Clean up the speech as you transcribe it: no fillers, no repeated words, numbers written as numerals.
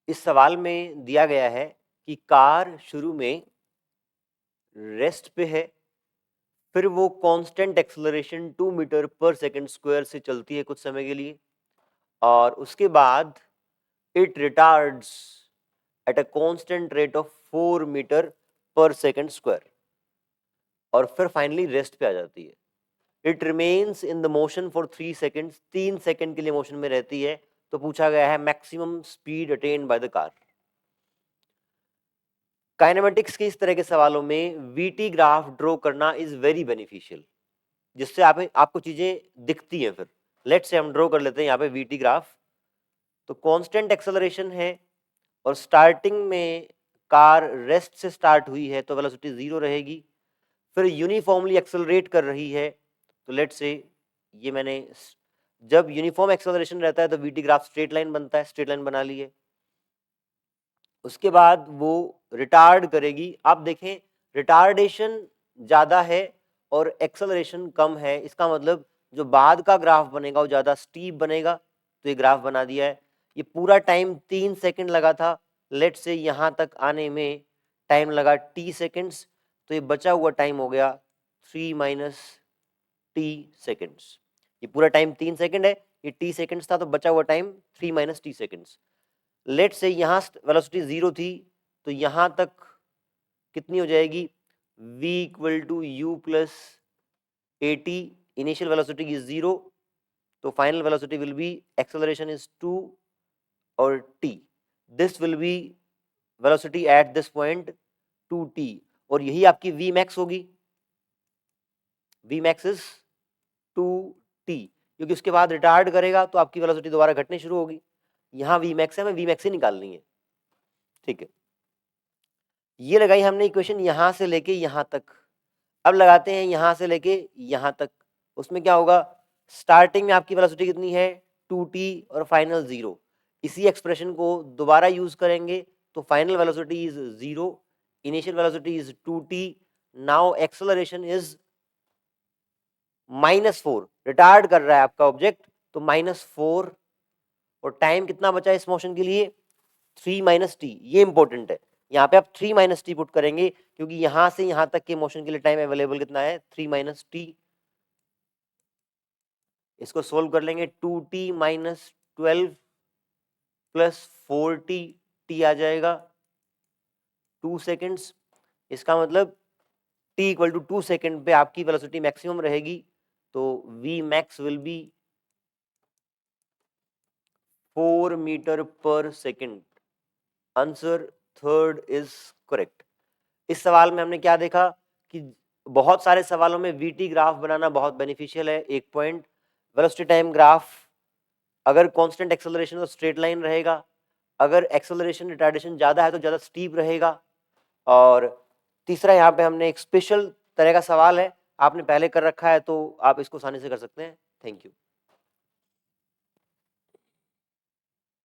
इस सवाल में दिया गया है कि कार शुरू में रेस्ट पे है, फिर वो कांस्टेंट एक्सेलरेशन 2 मीटर पर सेकंड स्क्वायर से चलती है कुछ समय के लिए, और उसके बाद it retards at a constant rate of 4 metre पर सेकंड स्क्वायर, और फिर फाइनली रेस्ट पे आ जाती है। It remains in the motion for 3 seconds, 3 second के लिए मोशन में रहती है। तो पूछा गया है maximum speed attend by the car. Kinematics के इस तरह के सवालों में वीटी ग्राफ ड्रॉ करना इज वेरी बेनिफिशियल, जिससे आपको चीजें दिखती हैं। फिर लेट्स से हम ड्रॉ कर लेते हैं यहाँ पे वीटी ग्राफ। तो कांस्टेंट एक्सेलरेशन है और स्टार्टिंग में कार रेस्ट से स्टार्ट हुई है तो वेलोसिटी 0 रहेगी, फिर यूनिफॉर्मली एक्सेलरेट कर रही है। तो लेट्स से ये मैंने, जब यूनिफॉर्म एक्सेलरेशन रहता है तो वीटी ग्राफ स्ट्रेट लाइन बनता है, स्ट्रेट लाइन बना ली है। उसके बाद वो रिटार्ड करेगी। आप देखें रिटार्डेशन ज़्यादा है और एक्सेलरेशन कम है, इसका मतलब जो बाद का ग्राफ बनेगा वो ज़्यादा स्टीप बनेगा। तो ये ग्राफ बना दिया है। ये पूरा टाइम 3 सेकंड लगा था, लेट से यहाँ तक आने में टाइम लगा t सेकंड्स, तो ये बचा हुआ टाइम हो गया 3 माइनस t सेकंड्स। ये पूरा टाइम 3 सेकंड है, ये t सेकंड्स था, तो बचा हुआ time 3 minus t seconds. Let से यहाँ वेलोसिटी 0 थी, तो यहाँ तक कितनी हो जाएगी, v equal to u plus a t. Initial velocity is 0, तो final velocity will be acceleration is 2 और t, this will be velocity at this point 2t, और यही आपकी v मैक्स होगी। v मैक्स इज 2t, क्योंकि उसके बाद retard करेगा तो आपकी वेलोसिटी दोबारा घटनी शुरू होगी। यहाँ v मैक्स है, हमें v मैक्स ही निकालनी है। ठीक है, ये लगाई हमने इक्वेशन यहाँ से लेके यहाँ तक। अब लगाते हैं यहाँ से लेके यहाँ तक। उसमें क्या होगा, स्टार्टिंग में आपकी वेलोसिटी कितनी है 2t और फाइनल 0। इसी एक्सप्रेशन को दोबारा यूज करेंगे तो final velocity is 0, initial velocity is 2t, now acceleration is -4। Retard कर रहा है आपका ऑब्जेक्ट, तो -4, और टाइम कितना बचा इस मोशन के लिए 3 माइनस टी। ये इंपॉर्टेंट है, यहाँ पे आप 3 माइनस टी पुट करेंगे, क्योंकि यहां से यहां तक के मोशन के लिए टाइम अवेलेबल कितना है 3 माइनस टी। इसको सोल्व कर लेंगे, 2t minus 12 plus 4t, T आ जाएगा 2 सेकेंड्स। इसका मतलब t इक्वल टू 2 सेकेंड पे आपकी वेलोसिटी मैक्सिमम रहेगी, तो v max will be 4 metre per second. Answer third is correct. इस सवाल में हमने क्या देखा कि बहुत सारे सवालों में वीटी ग्राफ बनाना बहुत बेनिफिशियल है। एक पॉइंट, वेलोसिटी टाइम ग्राफ अगर कांस्टेंट एक्सेलरेशन तो स्ट्रेट लाइन रहेगा, अगर एक्सेलरेशन रिटार्डेशन ज़्यादा है तो ज़्यादा स्टीप रहेगा। और तीसरा यहाँ पे हमने एक स्पेशल तरह का सवाल है, आपने पहले कर रखा है तो आप इसको आसानी से कर सकते हैं। Thank you.